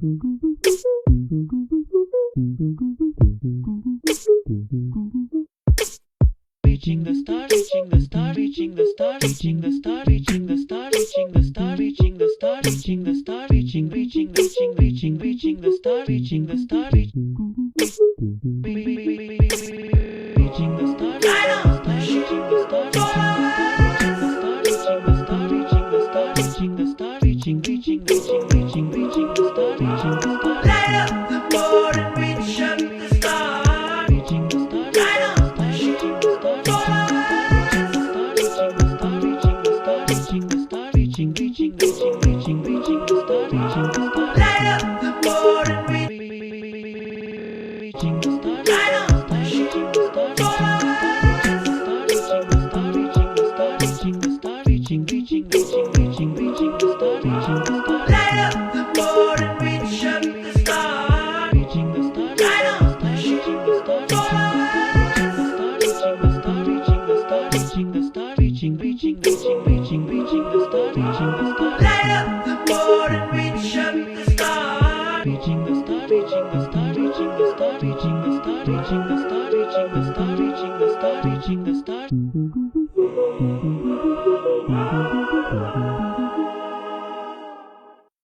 Reaching the star, reaching the star, reaching the star, reaching the star, reaching the star, reaching the star, reaching the star, reaching the star, reaching the star, reaching the star, reaching the star, reaching the star, reaching the star, Light up the board and reach up the star. reaching the star, Light up the reaching the star, reaching the star, reaching the star, light up the board and reaching the star, light up the reaching the star, reaching the star, reaching the star, light up the board and reach up the star. reaching the star, Light up the reaching the star, reaching the star, reaching the star, reaching the star, Light up the board and reach up the star. reaching the star, reaching the star, reaching the star, reaching the star, reaching the star, reaching the star, reaching the star, reaching the star.